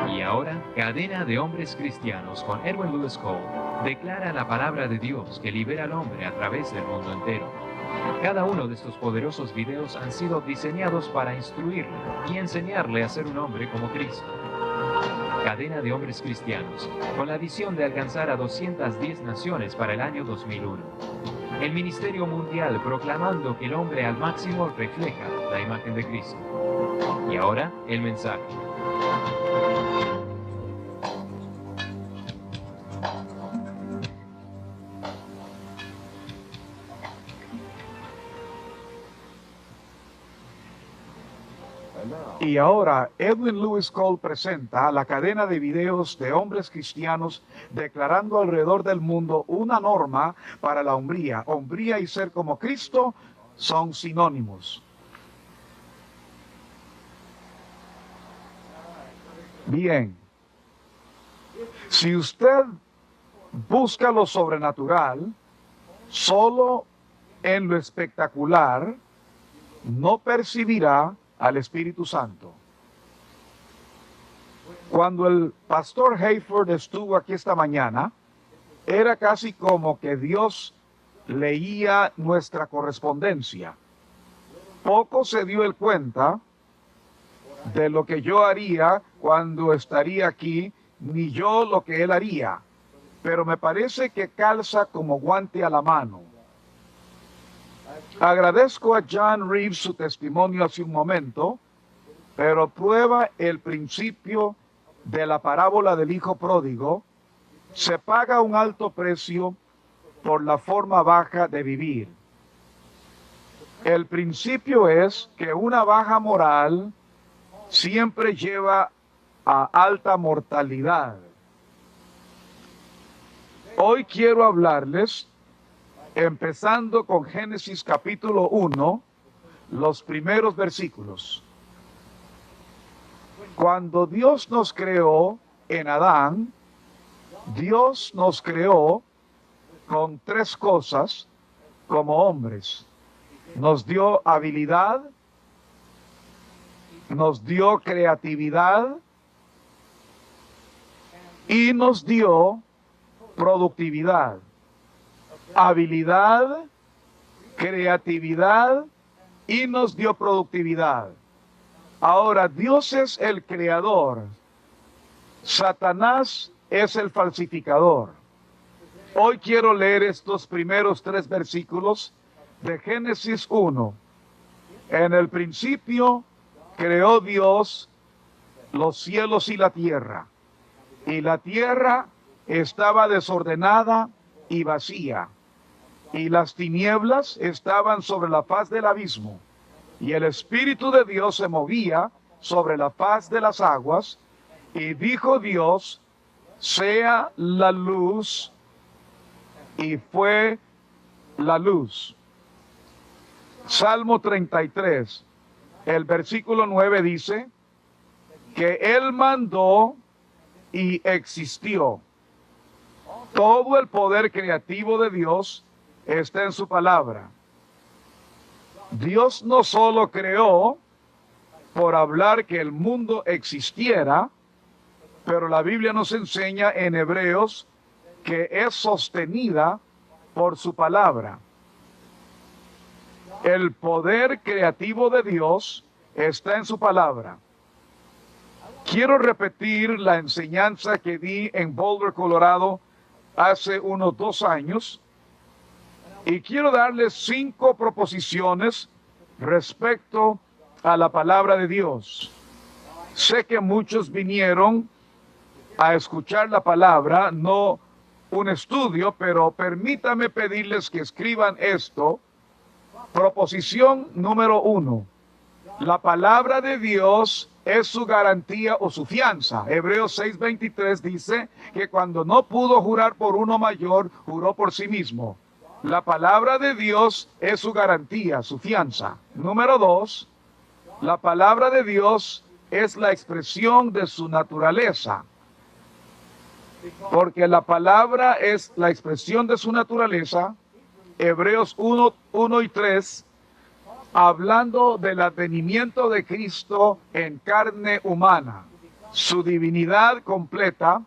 Y ahora, Cadena de Hombres Cristianos con Edwin Lewis Cole declara la palabra de Dios que libera al hombre a través del mundo entero. Cada uno de estos poderosos videos han sido diseñados para instruirle y enseñarle a ser un hombre como Cristo. Cadena de Hombres Cristianos, con la visión de alcanzar a 210 naciones para el año 2001. El Ministerio Mundial proclamando que el hombre al máximo refleja la imagen de Cristo. Y ahora, el mensaje. Y ahora, Edwin Lewis Cole presenta la cadena de videos de hombres cristianos declarando alrededor del mundo una norma para la hombría. Hombría y ser como Cristo son sinónimos. Bien, si usted busca lo sobrenatural solo en lo espectacular, no percibirá al Espíritu Santo. Cuando el pastor Hayford estuvo aquí esta mañana, era casi como que Dios leía nuestra correspondencia. Poco se dio el cuenta de lo que yo haría cuando estaría aquí, ni yo lo que él haría, pero me parece que calza como guante a la mano. Agradezco a John Reeves su testimonio hace un momento, pero prueba el principio de la parábola del hijo pródigo. Se paga un alto precio por la forma baja de vivir. El principio es que una baja moral siempre lleva a alta mortalidad. Hoy quiero hablarles, empezando con Génesis capítulo 1, los primeros versículos. Cuando Dios nos creó en Adán, Dios nos creó con tres cosas como hombres. Nos dio habilidad, nos dio creatividad y nos dio productividad. Habilidad, creatividad y nos dio productividad. Ahora, Dios es el creador, Satanás es el falsificador. Hoy quiero leer estos primeros tres versículos de Génesis 1. En el principio creó Dios los cielos y la tierra estaba desordenada y vacía, y las tinieblas estaban sobre la faz del abismo, y el Espíritu de Dios se movía sobre la faz de las aguas, y dijo Dios, sea la luz, y fue la luz. Salmo 33, el versículo 9 dice que Él mandó y existió. Todo el poder creativo de Dios está en su palabra. Dios no solo creó por hablar que el mundo existiera, pero la Biblia nos enseña en Hebreos que es sostenida por su palabra. El poder creativo de Dios está en su palabra. Quiero repetir la enseñanza que di en Boulder, Colorado, hace unos 2 años, y quiero darles 5 proposiciones respecto a la palabra de Dios. Sé que muchos vinieron a escuchar la palabra, no un estudio, pero permítame pedirles que escriban esto. Proposición número 1. La palabra de Dios es su garantía o su fianza. Hebreos 6:23 dice que cuando no pudo jurar por uno mayor, juró por sí mismo. La palabra de Dios es su garantía, su fianza. Número 2, la palabra de Dios es la expresión de su naturaleza. Porque la palabra es la expresión de su naturaleza. Hebreos 1:1 y 3 hablando del advenimiento de Cristo en carne humana, su divinidad completa,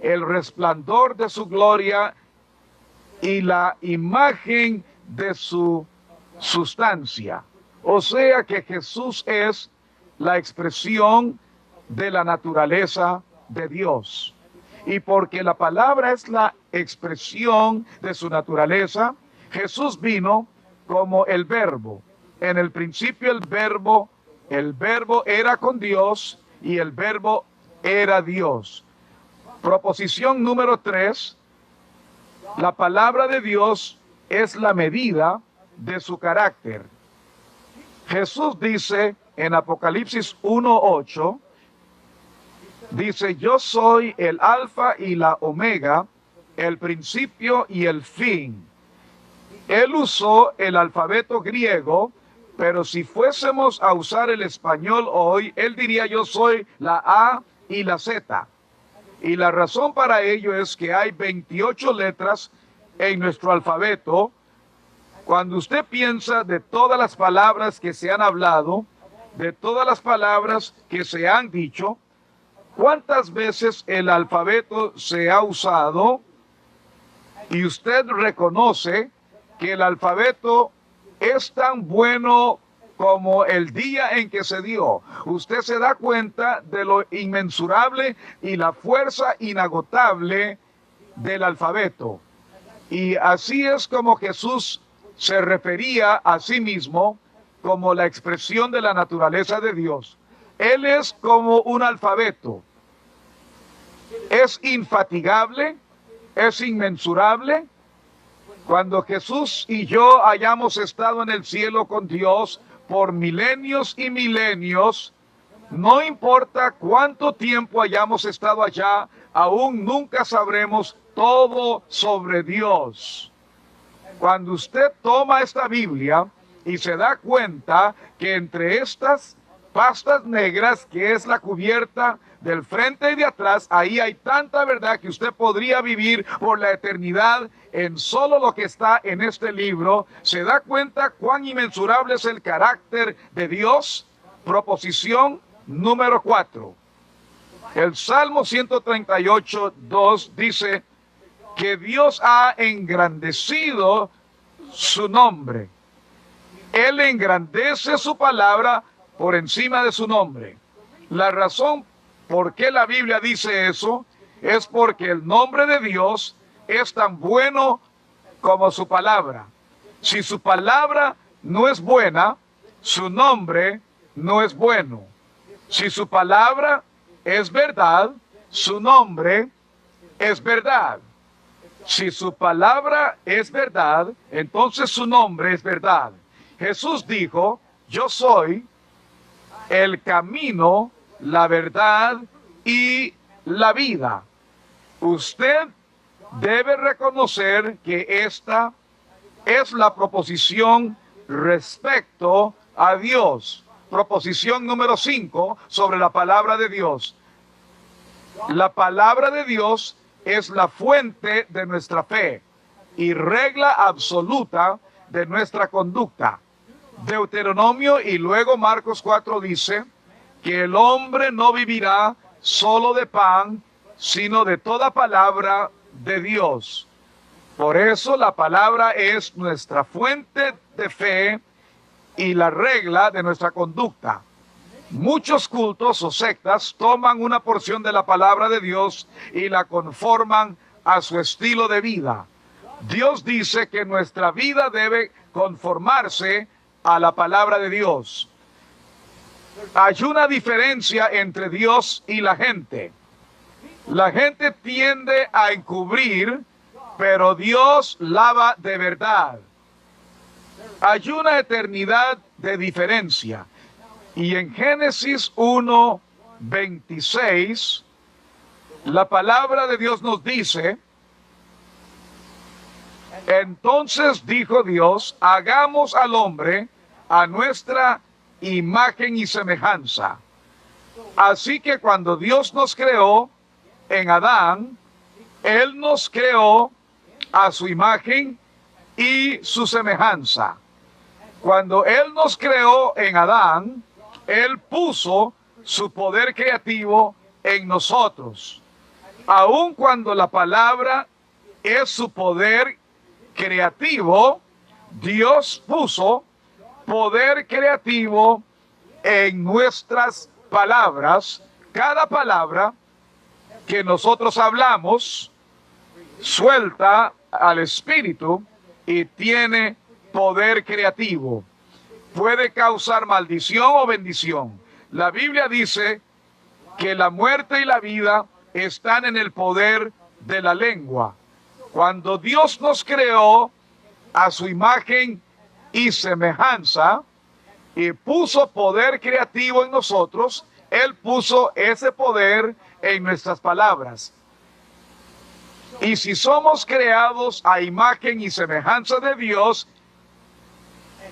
el resplandor de su gloria y la imagen de su sustancia. O sea que Jesús es la expresión de la naturaleza de Dios. Y porque la palabra es la expresión de su naturaleza, Jesús vino como el Verbo. En el principio el Verbo era con Dios y el Verbo era Dios. Proposición número 3, la palabra de Dios es la medida de su carácter. Jesús dice en Apocalipsis 1:8, dice, yo soy el alfa y la omega, el principio y el fin. Él usó el alfabeto griego, pero si fuésemos a usar el español hoy, él diría yo soy la A y la Z. Y la razón para ello es que hay 28 letras en nuestro alfabeto. Cuando usted piensa de todas las palabras que se han hablado, de todas las palabras que se han dicho, ¿cuántas veces el alfabeto se ha usado? Y usted reconoce que el alfabeto es tan bueno como el día en que se dio. Usted se da cuenta de lo inmensurable y la fuerza inagotable del alfabeto. Y así es como Jesús se refería a sí mismo como la expresión de la naturaleza de Dios. Él es como un alfabeto. Es infatigable, es inmensurable. Cuando Jesús y yo hayamos estado en el cielo con Dios por milenios y milenios, no importa cuánto tiempo hayamos estado allá, aún nunca sabremos todo sobre Dios. Cuando usted toma esta Biblia y se da cuenta que entre estas pastas negras, que es la cubierta del frente y de atrás, ahí hay tanta verdad que usted podría vivir por la eternidad en solo lo que está en este libro. Se da cuenta cuán inmensurable es el carácter de Dios. Proposición número 4. El Salmo 138, 2 dice que Dios ha engrandecido su nombre. Él engrandece su palabra por encima de su nombre. La razón por qué la Biblia dice eso es porque el nombre de Dios es tan bueno como su palabra. Si su palabra no es buena, su nombre no es bueno. Si su palabra es verdad, su nombre es verdad. Si su palabra es verdad, entonces su nombre es verdad. Jesús dijo, yo soy el camino, la verdad y la vida. Usted debe reconocer que esta es la proposición respecto a Dios. Proposición número 5 sobre la palabra de Dios. La palabra de Dios es la fuente de nuestra fe y regla absoluta de nuestra conducta. Deuteronomio y luego Marcos 4 dice que el hombre no vivirá solo de pan, sino de toda palabra de Dios. Por eso la palabra es nuestra fuente de fe y la regla de nuestra conducta. Muchos cultos o sectas toman una porción de la palabra de Dios y la conforman a su estilo de vida. Dios dice que nuestra vida debe conformarse a la palabra de Dios. Hay una diferencia entre Dios y la gente. La gente tiende a encubrir, pero Dios lava de verdad. Hay una eternidad de diferencia. Y en Génesis 1:26, la palabra de Dios nos dice, entonces dijo Dios, hagamos al hombre a nuestra imagen y semejanza. Así que cuando Dios nos creó en Adán, Él nos creó a su imagen y su semejanza. Cuando Él nos creó en Adán, Él puso su poder creativo en nosotros. Aun cuando la palabra es su poder creativo, Dios puso poder creativo en nuestras palabras. Cada palabra que nosotros hablamos suelta al Espíritu y tiene poder creativo. Puede causar maldición o bendición. La Biblia dice que la muerte y la vida están en el poder de la lengua. Cuando Dios nos creó a su imagen y semejanza y puso poder creativo en nosotros, Él puso ese poder en nuestras palabras. Y si somos creados a imagen y semejanza de Dios,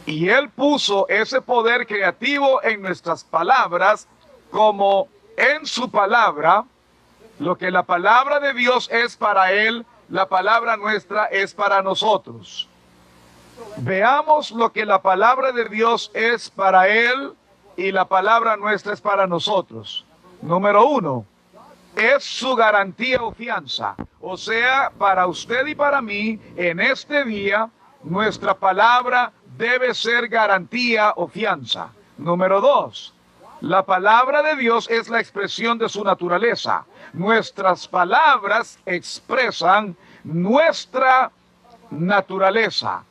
y Él puso ese poder creativo en nuestras palabras, como en su palabra, lo que la palabra de Dios es para Él, la palabra nuestra es para nosotros. Veamos lo que la palabra de Dios es para Él y la palabra nuestra es para nosotros. Número 1, es su garantía o fianza. O sea, para usted y para mí, en este día, nuestra palabra debe ser garantía o fianza. Número 2, la palabra de Dios es la expresión de su naturaleza. Nuestras palabras expresan nuestra naturaleza.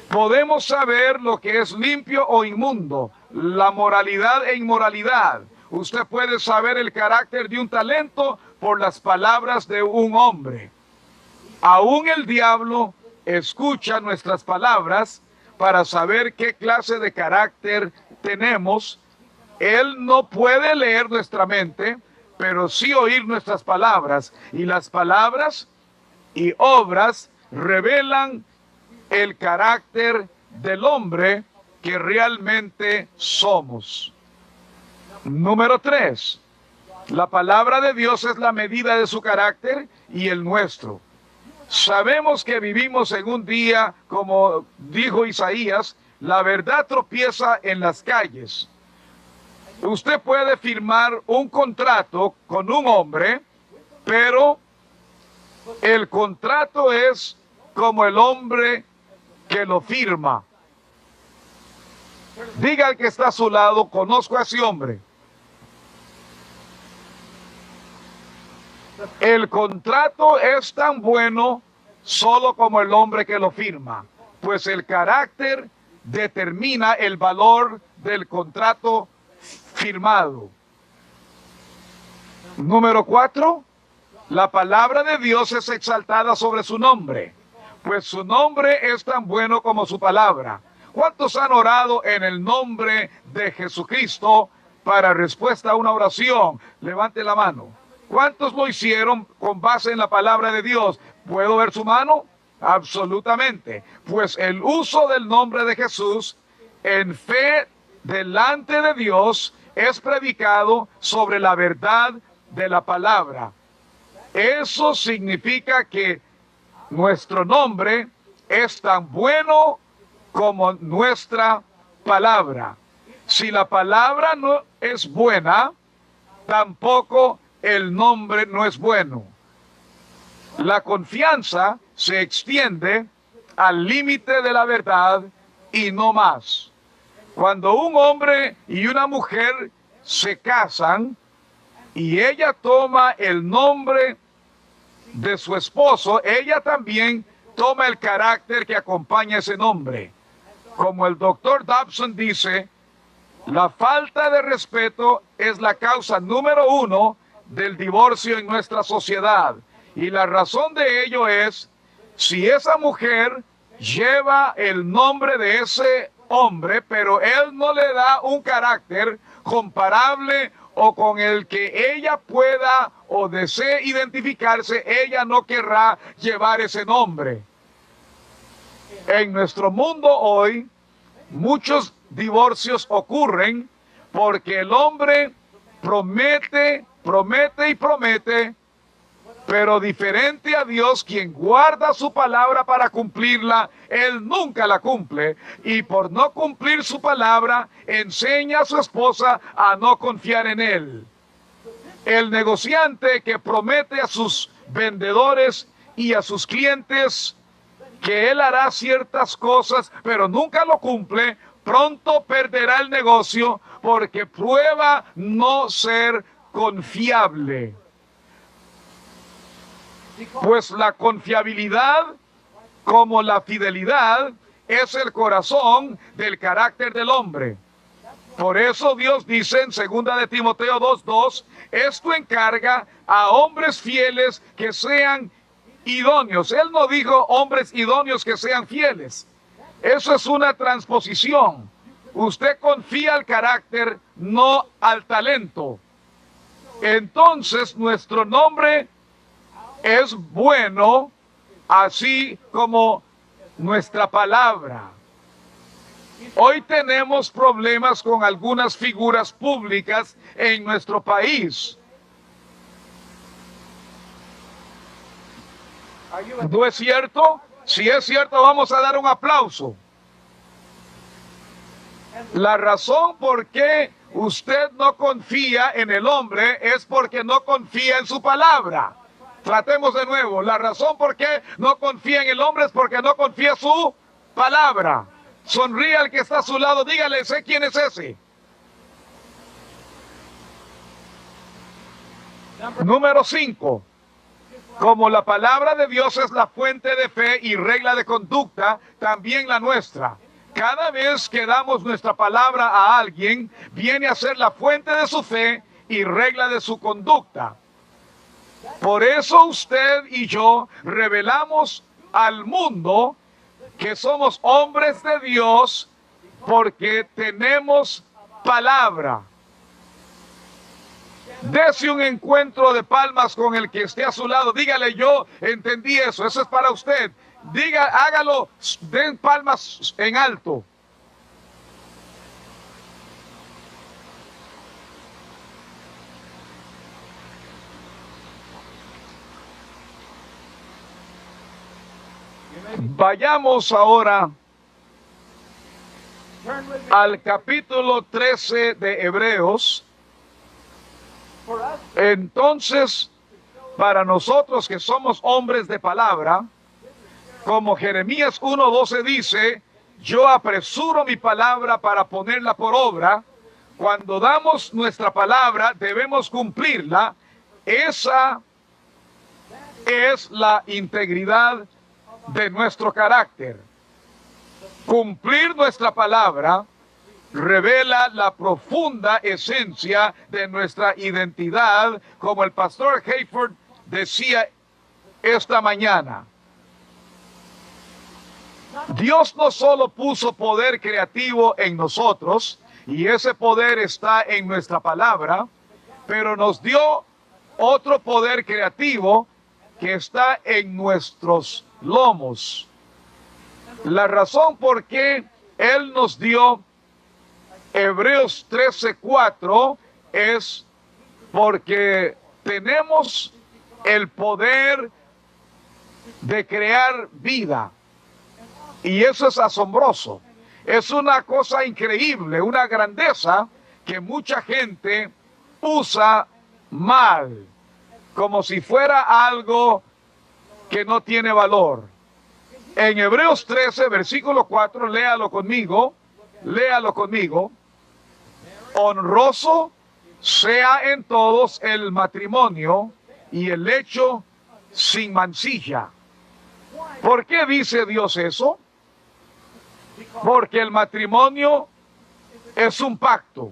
Podemos saber lo que es limpio o inmundo, la moralidad e inmoralidad. Usted puede saber el carácter de un talento por las palabras de un hombre. Aún el diablo escucha nuestras palabras para saber qué clase de carácter tenemos. Él no puede leer nuestra mente, pero sí oír nuestras palabras. Y las palabras y obras revelan el carácter del hombre que realmente somos. Número 3, la palabra de Dios es la medida de su carácter y el nuestro. Sabemos que vivimos en un día, como dijo Isaías, la verdad tropieza en las calles. Usted puede firmar un contrato con un hombre, pero el contrato es como el hombre que lo firma. Diga al que está a su lado, conozco a ese hombre. El contrato es tan bueno solo como el hombre que lo firma, pues el carácter determina el valor del contrato firmado. Número 4, la palabra de Dios es exaltada sobre su nombre, pues su nombre es tan bueno como su palabra. ¿Cuántos han orado en el nombre de Jesucristo para respuesta a una oración? Levante la mano. ¿Cuántos lo hicieron con base en la palabra de Dios? ¿Puedo ver su mano? Absolutamente. Pues el uso del nombre de Jesús en fe delante de Dios es predicado sobre la verdad de la palabra. Eso significa que nuestro nombre es tan bueno como nuestra palabra. Si la palabra no es buena, tampoco el nombre no es bueno. La confianza se extiende al límite de la verdad y no más. Cuando un hombre y una mujer se casan y ella toma el nombre de su esposo, ella también toma el carácter que acompaña ese nombre. Como el doctor Dobson dice, la falta de respeto es la causa número 1 del divorcio en nuestra sociedad. Y la razón de ello es, si esa mujer lleva el nombre de ese hombre, pero él no le da un carácter comparable o con el que ella pueda o desee identificarse, ella no querrá llevar ese nombre. En nuestro mundo hoy, muchos divorcios ocurren porque el hombre promete y promete, Pero diferente a Dios, quien guarda su palabra para cumplirla, él nunca la cumple. Y por no cumplir su palabra, enseña a su esposa a no confiar en él. El negociante que promete a sus vendedores y a sus clientes que él hará ciertas cosas, pero nunca lo cumple, pronto perderá el negocio porque prueba no ser confiable. Pues la confiabilidad, como la fidelidad, es el corazón del carácter del hombre. Por eso Dios dice en 2 de Timoteo 2:2, esto encarga a hombres fieles que sean idóneos. Él no dijo hombres idóneos que sean fieles. Eso es una transposición. Usted confía al carácter, no al talento. Entonces nuestro nombre es bueno, así como nuestra palabra. Hoy tenemos problemas con algunas figuras públicas en nuestro país. ¿No es cierto? Si es cierto, vamos a dar un aplauso. La razón por qué usted no confía en el hombre es porque no confía en su palabra. Tratemos de nuevo. La razón por qué no confía en el hombre es porque no confía en su palabra. Sonríe al que está a su lado, dígale, sé quién es ese. Número 5. Como la palabra de Dios es la fuente de fe y regla de conducta, también la nuestra. Cada vez que damos nuestra palabra a alguien, viene a ser la fuente de su fe y regla de su conducta. Por eso usted y yo revelamos al mundo que somos hombres de Dios porque tenemos palabra. Dese un encuentro de palmas con el que esté a su lado. Dígale, yo entendí eso. Eso es para usted. Diga, hágalo, den palmas en alto. Vayamos ahora al capítulo 13 de Hebreos. Entonces, para nosotros que somos hombres de palabra, como Jeremías 1:12 dice, yo apresuro mi palabra para ponerla por obra. Cuando damos nuestra palabra, debemos cumplirla. Esa es la integridad de nuestro carácter. Cumplir nuestra palabra revela la profunda esencia de nuestra identidad, como el pastor Hayford decía esta mañana. Dios no solo puso poder creativo en nosotros, y ese poder está en nuestra palabra, pero nos dio otro poder creativo que está en nuestros lomos. La razón por qué Él nos dio Hebreos 13:4 es porque tenemos el poder de crear vida. Y eso es asombroso. Es una cosa increíble, una grandeza que mucha gente usa mal, como si fuera algo que no tiene valor. En Hebreos 13, versículo 4, léalo conmigo. Honroso sea en todos el matrimonio y el lecho sin mancilla. ¿Por qué dice Dios eso? Porque el matrimonio es un pacto.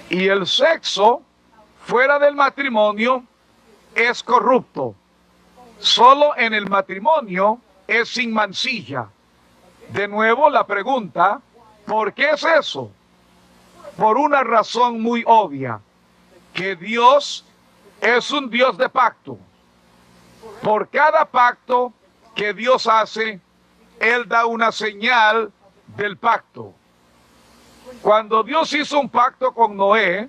Y el sexo fuera del matrimonio es corrupto. Solo en el matrimonio es sin mancilla. De nuevo la pregunta, ¿por qué es eso? Por una razón muy obvia, que Dios es un Dios de pacto. Por cada pacto que Dios hace, Él da una señal del pacto. Cuando Dios hizo un pacto con Noé,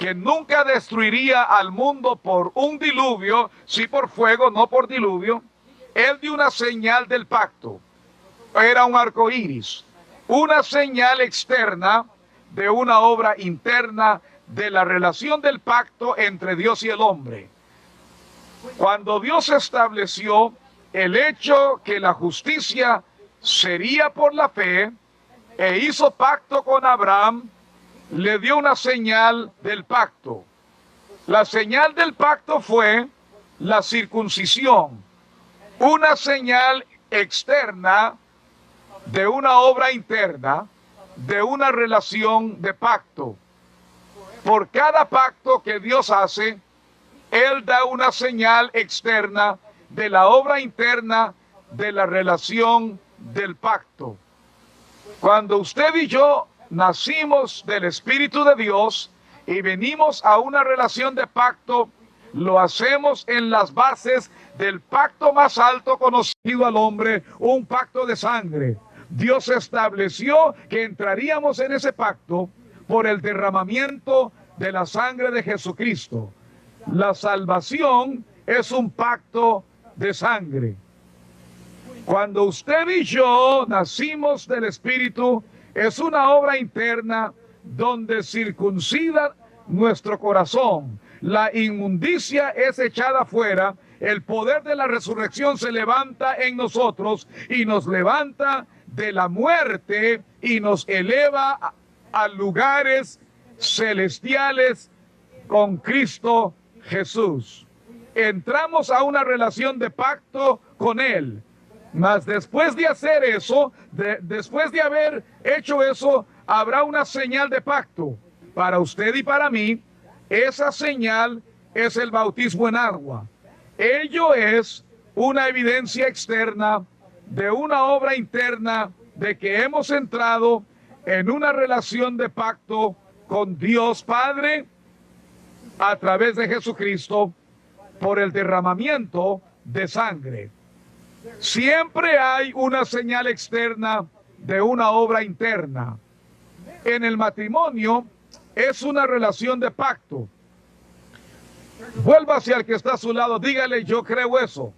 que nunca destruiría al mundo por un diluvio, sí por fuego, no por diluvio, Él dio una señal del pacto. Era un arco iris, una señal externa de una obra interna de la relación del pacto entre Dios y el hombre. Cuando Dios estableció el hecho que la justicia sería por la fe e hizo pacto con Abraham, le dio una señal del pacto. La señal del pacto fue la circuncisión, una señal externa de una obra interna, de una relación de pacto. Por cada pacto que Dios hace, Él da una señal externa de la obra interna de la relación del pacto. Cuando usted y yo nacimos del Espíritu de Dios y venimos a una relación de pacto, lo hacemos en las bases del pacto más alto conocido al hombre, un pacto de sangre. Dios estableció que entraríamos en ese pacto por el derramamiento de la sangre de Jesucristo. La salvación es un pacto de sangre. Cuando usted y yo nacimos del Espíritu, es una obra interna donde circuncida nuestro corazón. La inmundicia es echada afuera, el poder de la resurrección se levanta en nosotros y nos levanta de la muerte y nos eleva a lugares celestiales con Cristo Jesús. Entramos a una relación de pacto con Él. Mas después de hacer eso, después de haber hecho eso, habrá una señal de pacto para usted y para mí. Esa señal es el bautismo en agua. Ello es una evidencia externa de una obra interna de que hemos entrado en una relación de pacto con Dios Padre a través de Jesucristo por el derramamiento de sangre. Siempre hay una señal externa de una obra interna. En el matrimonio es una relación de pacto. Vuelva hacia el que está a su lado, dígale: yo creo eso.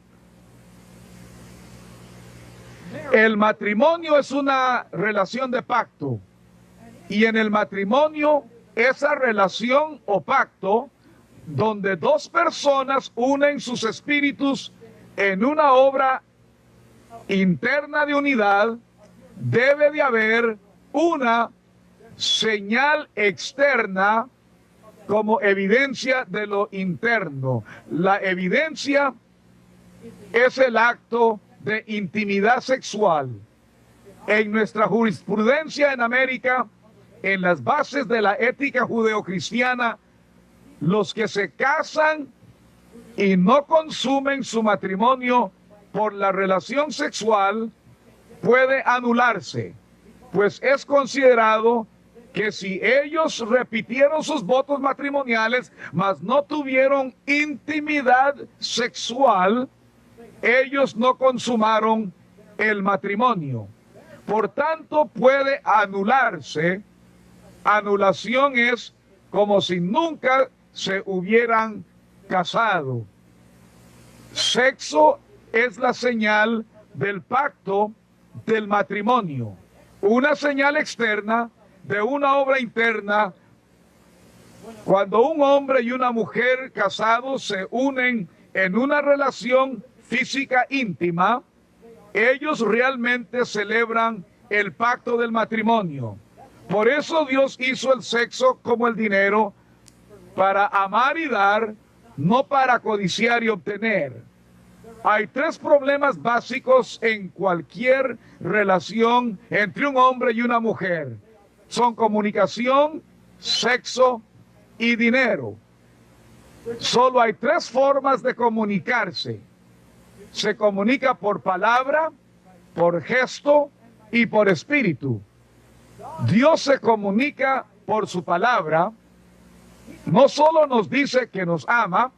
El matrimonio es una relación de pacto. Y en el matrimonio, esa relación o pacto, donde dos personas unen sus espíritus en una obra interna de unidad, debe de haber una señal externa como evidencia de lo interno. La evidencia es el acto de intimidad sexual. En nuestra jurisprudencia en América, en las bases de la ética judeocristiana, los que se casan y no consumen su matrimonio por la relación sexual puede anularse, pues es considerado que si ellos repitieron sus votos matrimoniales, mas no tuvieron intimidad sexual, ellos no consumaron el matrimonio. Por tanto, puede anularse. Anulación es como si nunca se hubieran casado. Sexo es la señal del pacto del matrimonio, una señal externa de una obra interna. Cuando un hombre y una mujer casados se unen en una relación física íntima, ellos realmente celebran el pacto del matrimonio. Por eso Dios hizo el sexo como el dinero, para amar y dar, no para codiciar y obtener. Hay tres problemas básicos en cualquier relación entre un hombre y una mujer. Son comunicación, sexo y dinero. Solo hay tres formas de comunicarse. Se comunica por palabra, por gesto y por espíritu. Dios se comunica por su palabra. No solo nos dice que nos ama,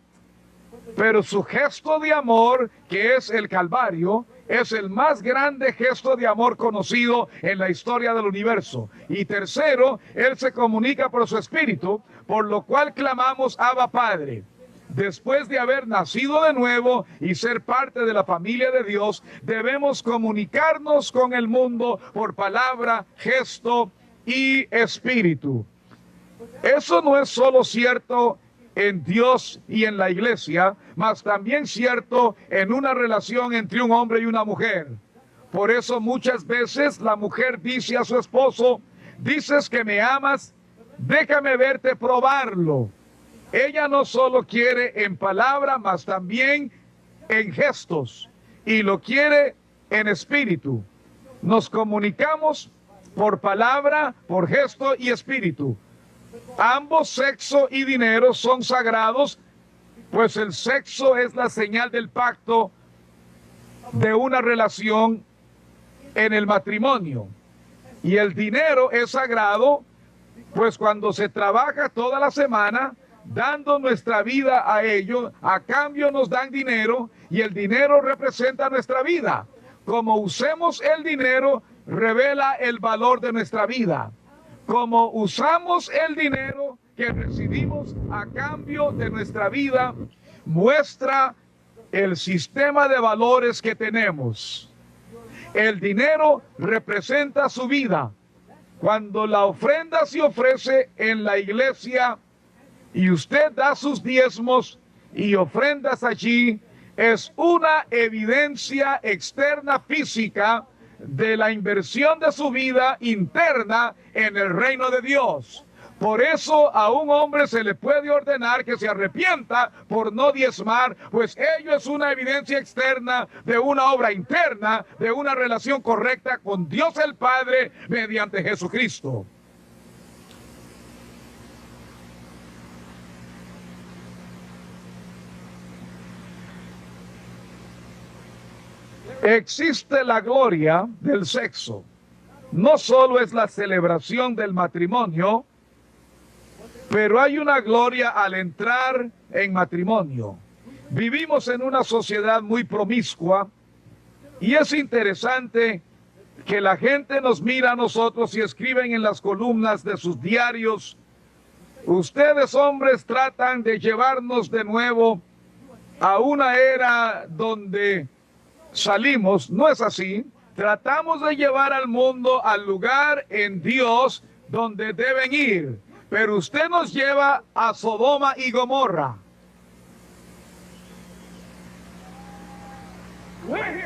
pero su gesto de amor, que es el Calvario, es el más grande gesto de amor conocido en la historia del universo. Y tercero, Él se comunica por su Espíritu, por lo cual clamamos Abba Padre. Después de haber nacido de nuevo y ser parte de la familia de Dios, debemos comunicarnos con el mundo por palabra, gesto y espíritu. Eso no es solo cierto en Dios y en la iglesia, mas también cierto en una relación entre un hombre y una mujer. Por eso muchas veces la mujer dice a su esposo: dices que me amas, déjame verte probarlo. Ella no solo quiere en palabra, mas también en gestos, y lo quiere en espíritu. Nos comunicamos por palabra, por gesto y espíritu. Ambos, sexo y dinero, son sagrados, pues el sexo es la señal del pacto de una relación en el matrimonio. Y el dinero es sagrado, pues cuando se trabaja toda la semana, dando nuestra vida a ello, a cambio nos dan dinero, y el dinero representa nuestra vida. Como usemos el dinero, revela el valor de nuestra vida. Como usamos el dinero que recibimos a cambio de nuestra vida, muestra el sistema de valores que tenemos. El dinero representa su vida. Cuando la ofrenda se ofrece en la iglesia y usted da sus diezmos y ofrendas allí, es una evidencia externa física de la inversión de su vida interna en el reino de Dios. Por eso a un hombre se le puede ordenar que se arrepienta por no diezmar, pues ello es una evidencia externa de una obra interna, de una relación correcta con Dios el Padre mediante Jesucristo. Existe la gloria del sexo. No solo es la celebración del matrimonio, pero hay una gloria al entrar en matrimonio. Vivimos en una sociedad muy promiscua y es interesante que la gente nos mira a nosotros y escriben en las columnas de sus diarios: ustedes hombres tratan de llevarnos de nuevo a una era donde salimos. No es así. Tratamos de llevar al mundo al lugar en Dios donde deben ir, pero usted nos lleva a Sodoma y Gomorra.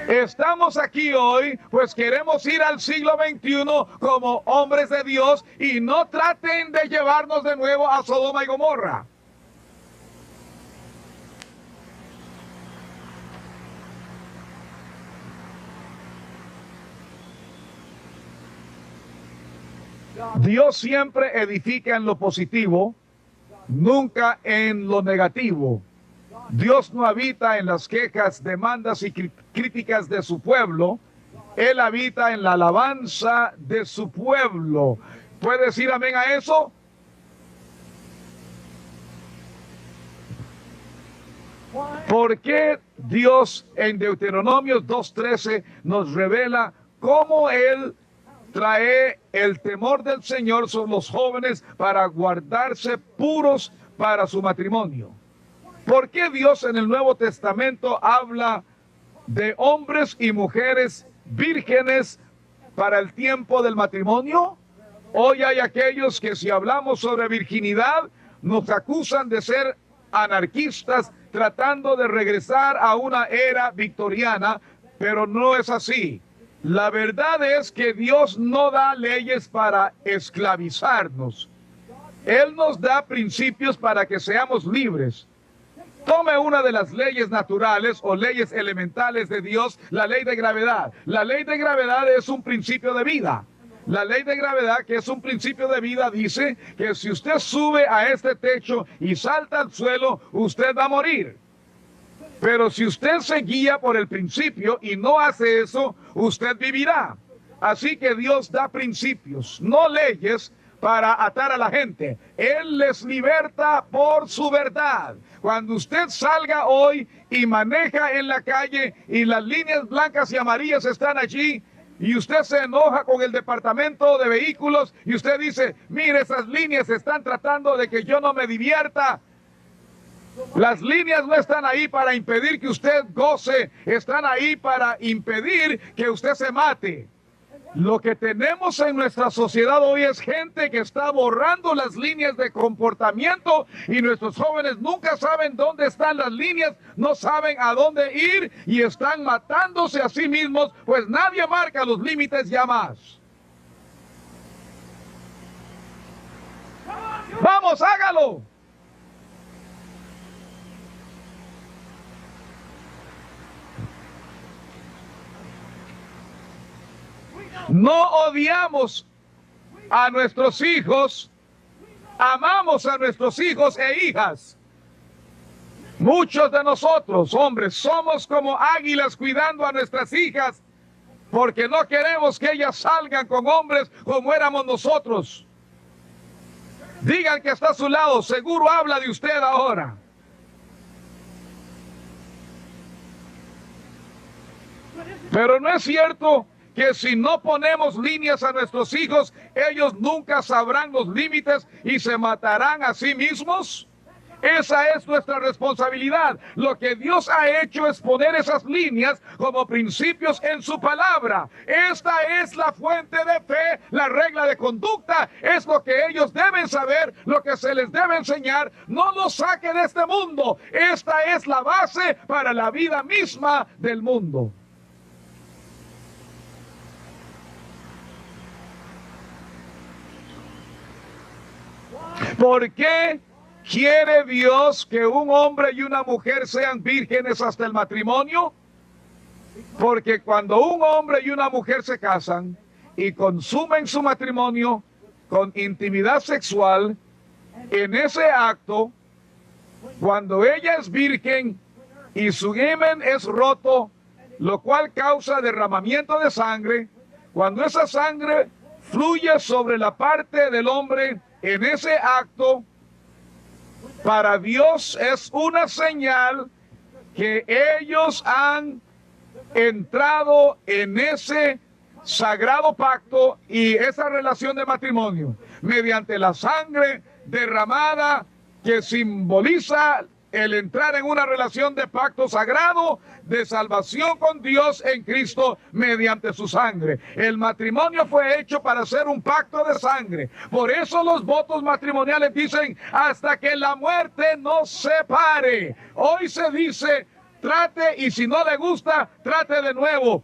Estamos aquí hoy, pues queremos ir al siglo XXI como hombres de Dios, y no traten de llevarnos de nuevo a Sodoma y Gomorra. Dios siempre edifica en lo positivo, nunca en lo negativo. Dios no habita en las quejas, demandas y críticas de su pueblo. Él habita en la alabanza de su pueblo. ¿Puede decir amén a eso? ¿Por qué Dios en Deuteronomio 2:13 nos revela cómo Él trae el temor del Señor sobre los jóvenes para guardarse puros para su matrimonio? ¿Por qué Dios en el Nuevo Testamento habla de hombres y mujeres vírgenes para el tiempo del matrimonio? Hoy hay aquellos que, si hablamos sobre virginidad, nos acusan de ser anarquistas tratando de regresar a una era victoriana, pero no es así. La verdad es que Dios no da leyes para esclavizarnos. Él nos da principios para que seamos libres. Tome una de las leyes naturales o leyes elementales de Dios, la ley de gravedad. La ley de gravedad es un principio de vida. La ley de gravedad, que es un principio de vida, dice que si usted sube a este techo y salta al suelo, usted va a morir. Pero si usted se guía por el principio y no hace eso, usted vivirá. Así que Dios da principios, no leyes, para atar a la gente. Él les liberta por su verdad. Cuando usted salga hoy y maneja en la calle y las líneas blancas y amarillas están allí, y usted se enoja con el departamento de vehículos y usted dice, mire, esas líneas están tratando de que yo no me divierta. Las líneas no están ahí para impedir que usted goce, están ahí para impedir que usted se mate. Lo que tenemos en nuestra sociedad hoy es gente que está borrando las líneas de comportamiento y nuestros jóvenes nunca saben dónde están las líneas, no saben a dónde ir y están matándose a sí mismos, pues nadie marca los límites ya más. ¡Vamos, hágalo! No odiamos a nuestros hijos, amamos a nuestros hijos e hijas. Muchos de nosotros, hombres, somos como águilas cuidando a nuestras hijas porque no queremos que ellas salgan con hombres como éramos nosotros. Digan que está a su lado, seguro habla de usted ahora. Pero no es cierto que si no ponemos líneas a nuestros hijos, ellos nunca sabrán los límites y se matarán a sí mismos. Esa es nuestra responsabilidad. Lo que Dios ha hecho es poner esas líneas como principios en su palabra. Esta es la fuente de fe, la regla de conducta. Es lo que ellos deben saber, lo que se les debe enseñar. No los saque de este mundo. Esta es la base para la vida misma del mundo. ¿Por qué quiere Dios que un hombre y una mujer sean vírgenes hasta el matrimonio? Porque cuando un hombre y una mujer se casan y consumen su matrimonio con intimidad sexual, en ese acto, cuando ella es virgen y su himen es roto, lo cual causa derramamiento de sangre, cuando esa sangre fluye sobre la parte del hombre, en ese acto, para Dios es una señal que ellos han entrado en ese sagrado pacto y esa relación de matrimonio, mediante la sangre derramada que simboliza el entrar en una relación de pacto sagrado de salvación con Dios en Cristo mediante su sangre. El matrimonio fue hecho para ser un pacto de sangre. Por eso los votos matrimoniales dicen hasta que la muerte nos separe. Hoy se dice trate y si no le gusta, trate de nuevo.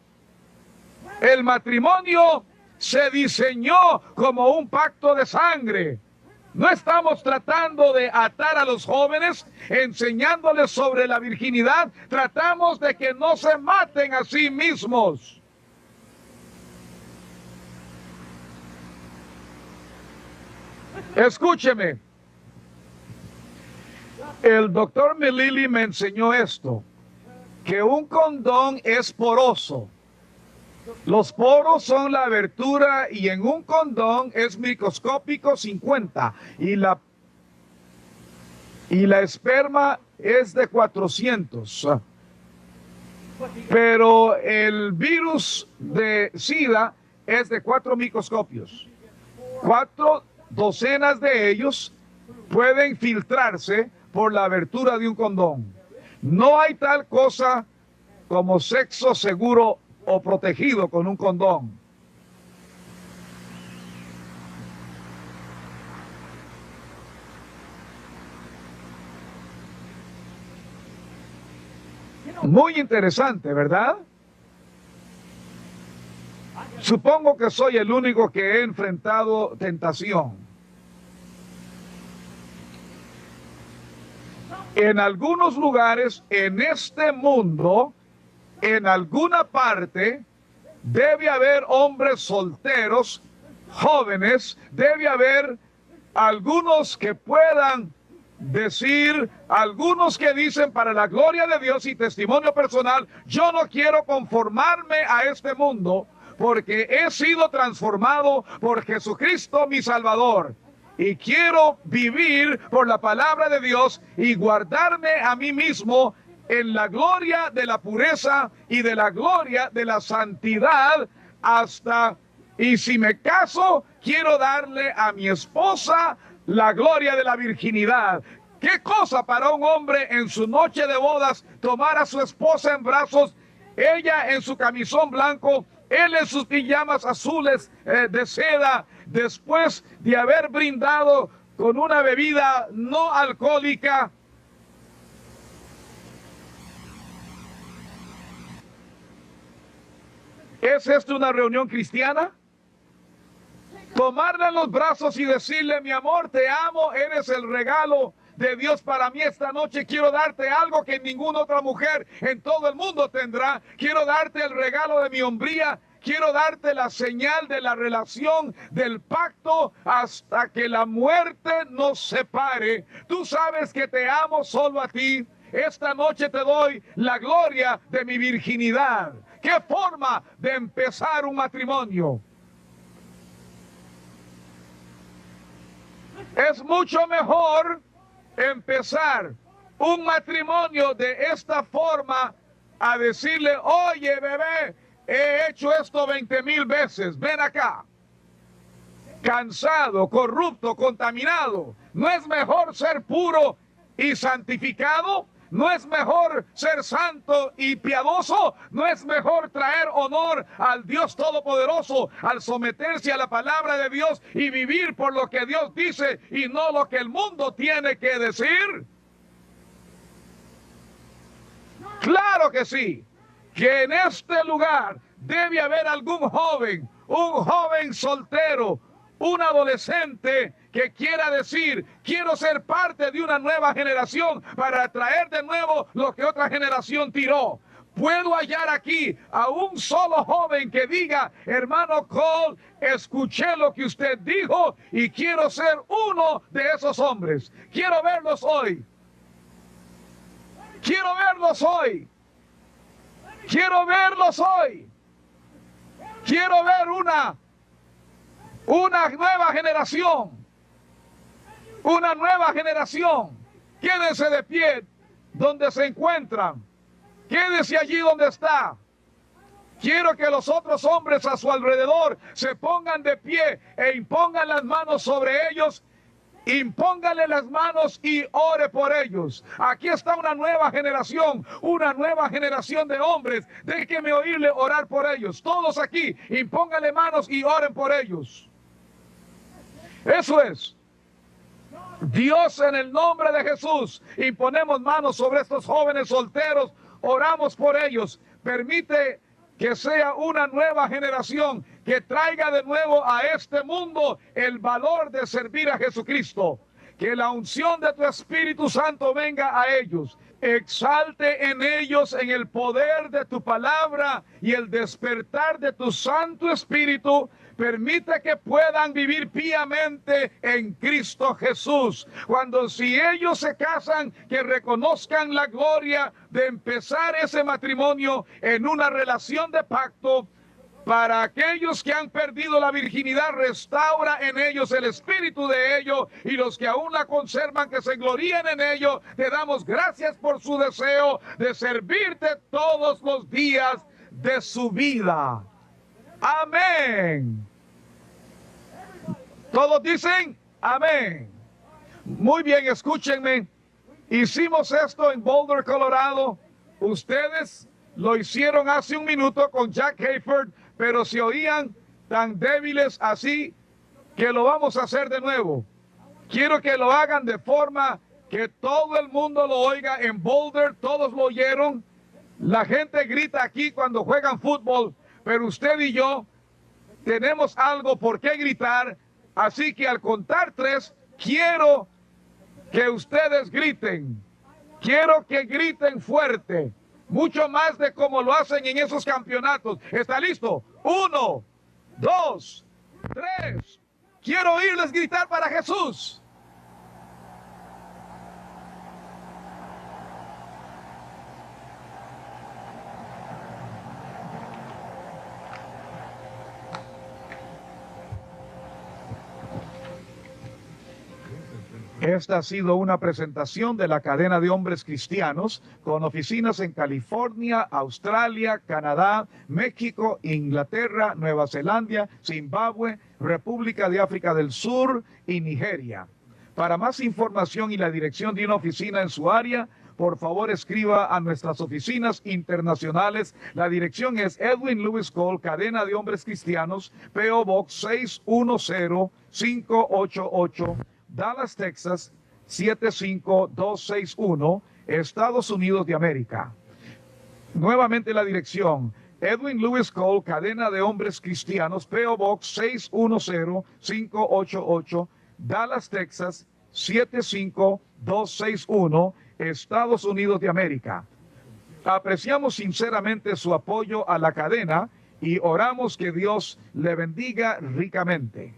El matrimonio se diseñó como un pacto de sangre. No estamos tratando de atar a los jóvenes, enseñándoles sobre la virginidad. Tratamos de que no se maten a sí mismos. Escúcheme. El doctor Melilli me enseñó esto, que un condón es poroso. Los poros son la abertura y en un condón es microscópico 50 y la esperma es de 400. Pero el virus de SIDA es de 4 microscopios. 4 docenas de ellos pueden filtrarse por la abertura de un condón. No hay tal cosa como sexo seguro o protegido con un condón. Muy interesante, ¿verdad? Supongo que soy el único que he enfrentado tentación. En algunos lugares en este mundo, en alguna parte, debe haber hombres solteros, jóvenes, debe haber algunos que puedan decir, algunos que dicen para la gloria de Dios y testimonio personal, yo no quiero conformarme a este mundo, porque he sido transformado por Jesucristo mi Salvador. Y quiero vivir por la palabra de Dios y guardarme a mí mismo en la gloria de la pureza y de la gloria de la santidad y si me caso, quiero darle a mi esposa la gloria de la virginidad. ¿Qué cosa para un hombre en su noche de bodas tomar a su esposa en brazos, ella en su camisón blanco, él en sus pijamas azules de seda, después de haber brindado con una bebida no alcohólica? ¿Es esto una reunión cristiana? Tomarla en los brazos y decirle: mi amor, te amo, eres el regalo de Dios para mí esta noche. Quiero darte algo que ninguna otra mujer en todo el mundo tendrá. Quiero darte el regalo de mi hombría. Quiero darte la señal de la relación, del pacto, hasta que la muerte nos separe. Tú sabes que te amo solo a ti. Esta noche te doy la gloria de mi virginidad. ¿Qué forma de empezar un matrimonio? Es mucho mejor empezar un matrimonio de esta forma a decirle: oye, bebé, he hecho esto 20,000 veces, ven acá. Cansado, corrupto, contaminado. ¿No es mejor ser puro y santificado? ¿No es mejor ser santo y piadoso? ¿No es mejor traer honor al Dios Todopoderoso al someterse a la palabra de Dios y vivir por lo que Dios dice y no lo que el mundo tiene que decir? Claro que sí, que en este lugar debe haber algún joven, un joven soltero, un adolescente que quiera decir: quiero ser parte de una nueva generación para traer de nuevo lo que otra generación tiró. Puedo hallar aquí a un solo joven que diga: hermano Cole, escuché lo que usted dijo y quiero ser uno de esos hombres. Quiero verlos hoy. Quiero verlos hoy. Quiero verlos hoy. Quiero ver una nueva generación. Una nueva generación. Quédense de pie donde se encuentran. Quédese allí donde está. Quiero que los otros hombres a su alrededor se pongan de pie e impongan las manos sobre ellos. Impóngale las manos y ore por ellos. Aquí está una nueva generación de hombres. Déjeme oírle orar por ellos. Todos aquí, impóngale manos y oren por ellos. Eso es. Dios, en el nombre de Jesús, imponemos manos sobre estos jóvenes solteros, oramos por ellos. Permite que sea una nueva generación que traiga de nuevo a este mundo el valor de servir a Jesucristo. Que la unción de tu Espíritu Santo venga a ellos. Exalte en ellos en el poder de tu palabra y el despertar de tu Santo Espíritu. Permite que puedan vivir piamente en Cristo Jesús. Si ellos se casan, que reconozcan la gloria de empezar ese matrimonio en una relación de pacto. Para aquellos que han perdido la virginidad, restaura en ellos el espíritu de ello, y los que aún la conservan, que se gloríen en ello. Te damos gracias por su deseo de servirte todos los días de su vida. Amén. Todos dicen amén. Muy bien, escúchenme. Hicimos esto en Boulder, Colorado. Ustedes lo hicieron hace un minuto con Jack Hayford, pero se oían tan débiles así que lo vamos a hacer de nuevo. Quiero que lo hagan de forma que todo el mundo lo oiga. En Boulder todos lo oyeron. La gente grita aquí cuando juegan fútbol, pero usted y yo tenemos algo por qué gritar. Así que al contar 3, quiero que ustedes griten. Quiero que griten fuerte. Mucho más de como lo hacen en esos campeonatos. ¿Está listo? 1, 2, 3. Quiero oírles gritar para Jesús. Esta ha sido una presentación de la cadena de hombres cristianos con oficinas en California, Australia, Canadá, México, Inglaterra, Nueva Zelanda, Zimbabue, República de África del Sur y Nigeria. Para más información y la dirección de una oficina en su área, por favor escriba a nuestras oficinas internacionales. La dirección es Edwin Lewis Cole, cadena de hombres cristianos, P.O. Box 610588, Dallas, Texas 75261, Estados Unidos de América. Nuevamente la dirección: Edwin Lewis Cole, cadena de hombres cristianos, P.O. Box 610588, Dallas, Texas 75261, Estados Unidos de América. Apreciamos sinceramente su apoyo a la cadena y oramos que Dios le bendiga ricamente.